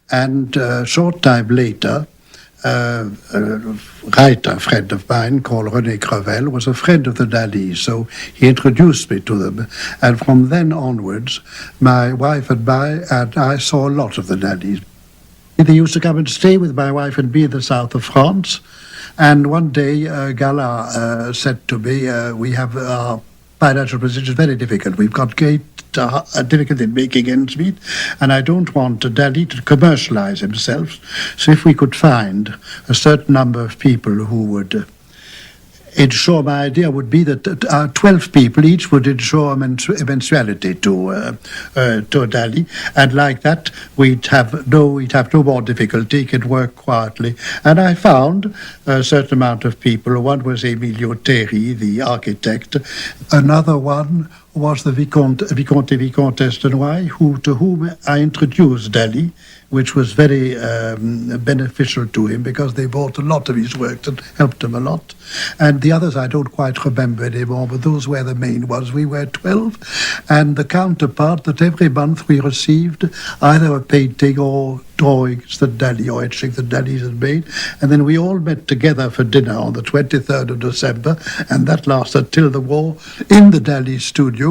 And a short time later, a writer friend of mine called René Crevel was a friend of the Dali, so he introduced me to them. And from then onwards, my wife and I saw a lot of the Dalis. They used to come and stay with my wife and me in the south of France. And one day, Gala said to me, we have our financial position is very difficult. We've got great difficulty in making ends meet, and I don't want Dali to commercialize himself. So if we could find a certain number of people who would insure, my idea would be that 12 people each would insure eventuality to Dali, and like that we'd have no more difficulty. He could work quietly. And I found a certain amount of people. One was Emilio Terry, the architect. Another one was the Vicomte et Vicomtesse de Noailles, to whom I introduced Dali, which was very beneficial to him because they bought a lot of his works and helped him a lot. And the others I don't quite remember anymore, but those were the main ones. We were 12, and the counterpart that every month we received either a painting or drawings that Dali or etchings that Dali had made. And then we all met together for dinner on the 23rd of December, and that lasted till the war in the Dali studio.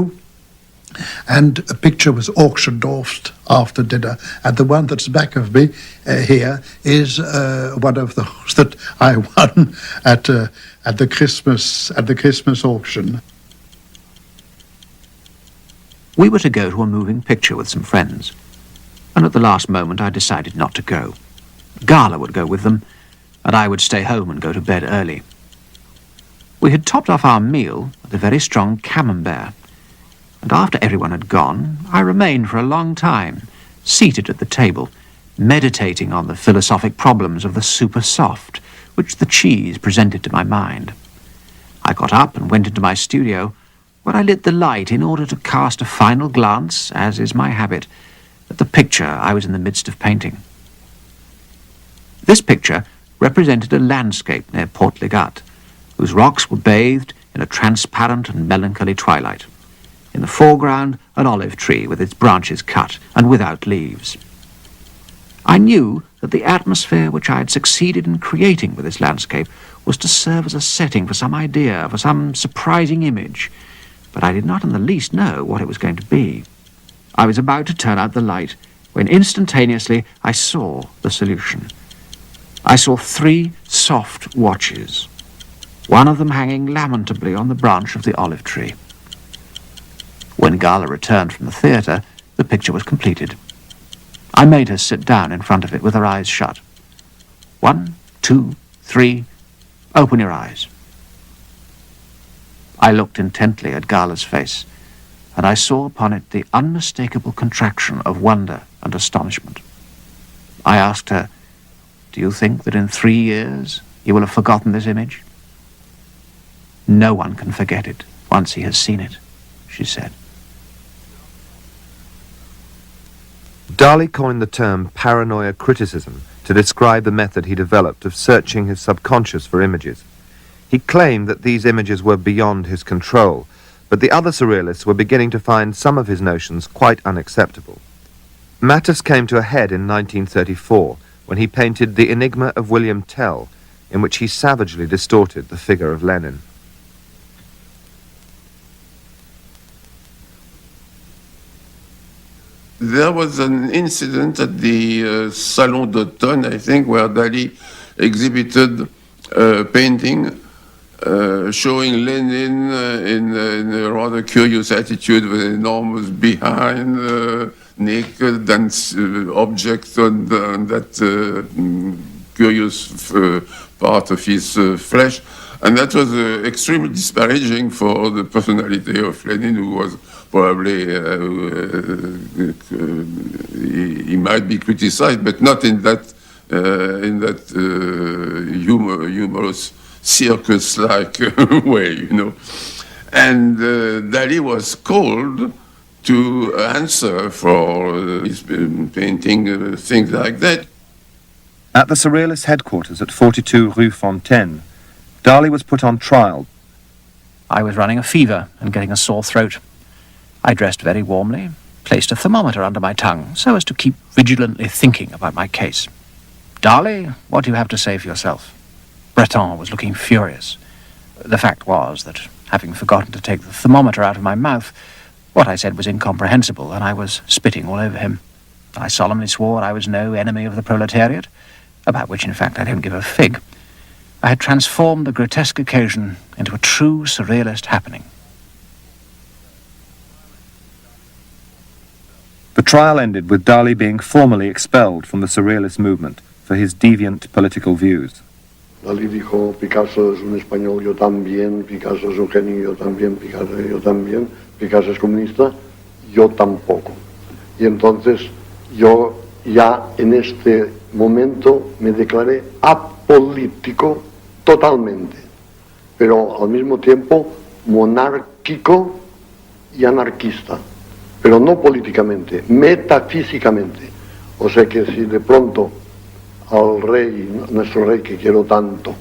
And a picture was auctioned off after dinner, and the one that's back of me here is one of those that I won at the Christmas auction. We were to go to a moving picture with some friends, and at the last moment I decided not to go. Gala would go with them, and I would stay home and go to bed early. We had topped off our meal with a very strong camembert, and after everyone had gone, I remained for a long time, seated at the table, meditating on the philosophic problems of the super soft, which the cheese presented to my mind. I got up and went into my studio, where I lit the light in order to cast a final glance, as is my habit, at the picture I was in the midst of painting. This picture represented a landscape near Port Legat, whose rocks were bathed in a transparent and melancholy twilight. In the foreground, an olive tree with its branches cut and without leaves. I knew that the atmosphere which I had succeeded in creating with this landscape was to serve as a setting for some idea, for some surprising image, but I did not in the least know what it was going to be. I was about to turn out the light when instantaneously I saw the solution. I saw 3 soft watches, one of them hanging lamentably on the branch of the olive tree. When Gala returned from the theatre, the picture was completed. I made her sit down in front of it with her eyes shut. 1, 2, 3, open your eyes. I looked intently at Gala's face, and I saw upon it the unmistakable contraction of wonder and astonishment. I asked her, "Do you think that in 3 years you will have forgotten this image?" "No one can forget it once he has seen it," she said. Dali coined the term paranoia criticism to describe the method he developed of searching his subconscious for images. He claimed that these images were beyond his control, but the other surrealists were beginning to find some of his notions quite unacceptable. Matters came to a head in 1934 when he painted The Enigma of William Tell, in which he savagely distorted the figure of Lenin. There was an incident at the Salon d'Automne, I think, where Dali exhibited a painting showing Lenin in a rather curious attitude with an enormous behind, naked and objects on that curious part of his flesh. And that was extremely disparaging for the personality of Lenin, who was probably, he might be criticized, but not in that humorous, circus-like way, you know. And Dali was called to answer for his painting, things like that. At the Surrealist headquarters at 42 Rue Fontaine, Dali was put on trial. I was running a fever and getting a sore throat. I dressed very warmly, placed a thermometer under my tongue so as to keep vigilantly thinking about my case. Dali, what do you have to say for yourself? Breton was looking furious. The fact was that, having forgotten to take the thermometer out of my mouth, what I said was incomprehensible, and I was spitting all over him. I solemnly swore I was no enemy of the proletariat, about which, in fact, I don't give a fig. I had transformed the grotesque occasion into a true surrealist happening. The trial ended with Dali being formally expelled from the surrealist movement for his deviant political views. Dali dijo, Picasso es un español, yo también, Picasso es un genio, yo también, Picasso yo también, Picasso es comunista, yo tampoco. Y entonces yo ya en este momento me declaré apolítico totalmente, pero al mismo tiempo monárquico y anarquista, pero no políticamente, metafísicamente. O sea que si de pronto al rey, nuestro rey que quiero tanto,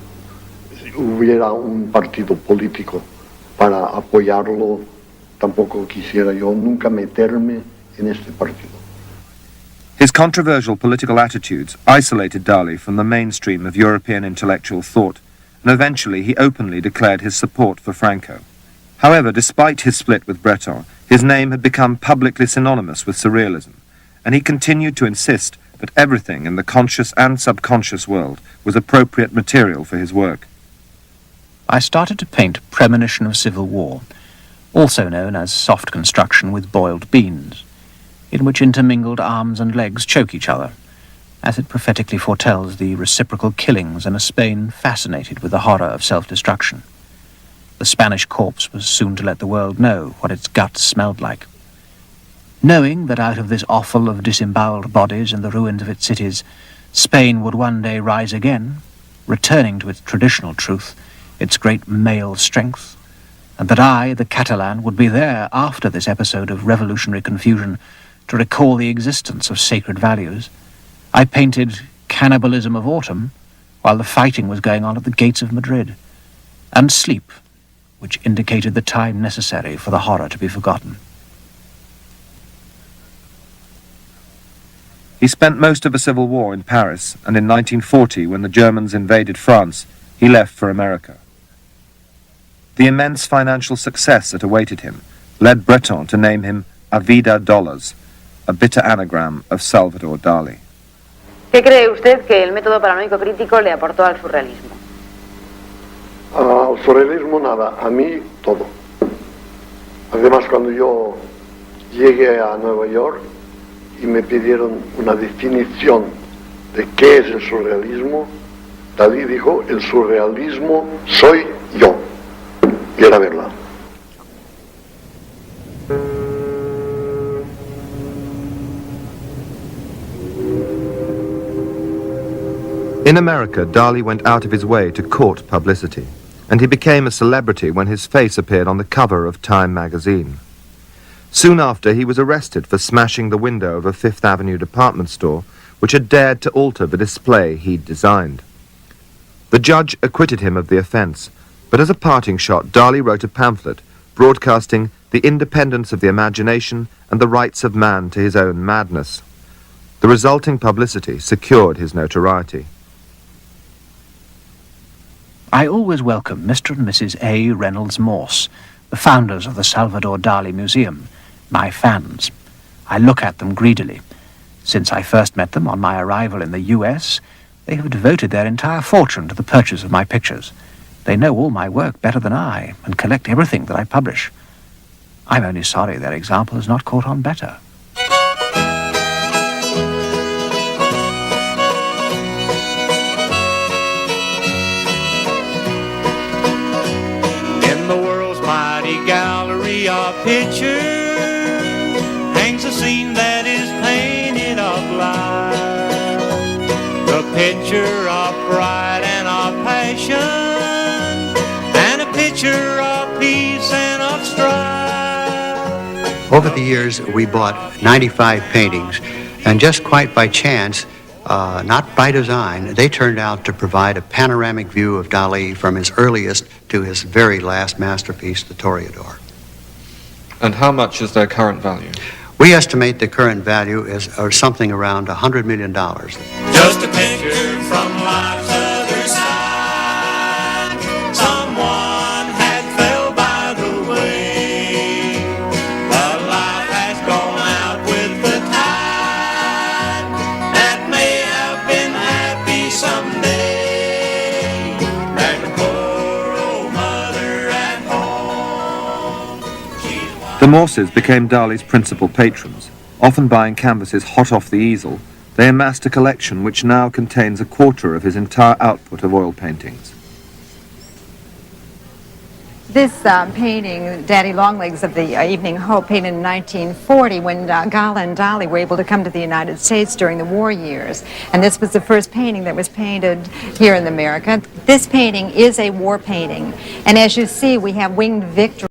hubiera un partido político para apoyarlo, tampoco quisiera yo nunca meterme en este partido. His controversial political attitudes isolated Dali from the mainstream of European intellectual thought, and eventually he openly declared his support for Franco. However, despite his split with Breton, his name had become publicly synonymous with surrealism, and he continued to insist that everything in the conscious and subconscious world was appropriate material for his work. I started to paint Premonition of Civil War, also known as soft construction with boiled beans, in which intermingled arms and legs choke each other, as it prophetically foretells the reciprocal killings in a Spain fascinated with the horror of self-destruction. The Spanish corpse was soon to let the world know what its guts smelled like. Knowing that out of this offal of disemboweled bodies in the ruins of its cities, Spain would one day rise again, returning to its traditional truth, its great male strength, and that I, the Catalan, would be there after this episode of revolutionary confusion to recall the existence of sacred values, I painted Cannibalism of Autumn while the fighting was going on at the gates of Madrid, and Sleep, which indicated the time necessary for the horror to be forgotten. He spent most of the Civil War in Paris, and in 1940, when the Germans invaded France, he left for America. The immense financial success that awaited him led Breton to name him A Vida Dollars, a bitter anagram of Salvador Dali. ¿Qué cree usted que el método paranoico crítico le aportó al surrealismo? Al surrealismo nada, a mí todo. Además, cuando yo llegué a Nueva York y me pidieron una definición de qué es el surrealismo, Dalí dijo, el surrealismo soy yo. Y era verdad. In America, Dali went out of his way to court publicity, and he became a celebrity when his face appeared on the cover of Time magazine. Soon after, he was arrested for smashing the window of a Fifth Avenue department store which had dared to alter the display he'd designed. The judge acquitted him of the offence, but as a parting shot, Dali wrote a pamphlet broadcasting the independence of the imagination and the rights of man to his own madness. The resulting publicity secured his notoriety. I always welcome Mr. and Mrs. A. Reynolds Morse, the founders of the Salvador Dali Museum, my fans. I look at them greedily. Since I first met them on my arrival in the U.S., they have devoted their entire fortune to the purchase of my pictures. They know all my work better than I, and collect everything that I publish. I'm only sorry their example has not caught on better. Gallery of pictures hangs a scene that is painted of life, the picture of pride and of passion, and a picture of peace and of strife. Over the years, we bought 95 paintings, and just quite by chance, not by design, they turned out to provide a panoramic view of Dali from his earliest to his very last masterpiece, the Toreador. And how much is their current value? We estimate the current value is or something around $100 million. Just a picture from life's other side. Someone had fell by the way, but life has gone out with the tide. That may have been happy someday. Like the poor old mother at home. The Morses became Dali's principal patrons. Often buying canvases hot off the easel, they amassed a collection which now contains a quarter of his entire output of oil paintings. This painting, Daddy Longlegs of the Evening Hope, painted in 1940 when Gala and Dali were able to come to the United States during the war years. And this was the first painting that was painted here in America. This painting is a war painting. And as you see, we have Winged Victory.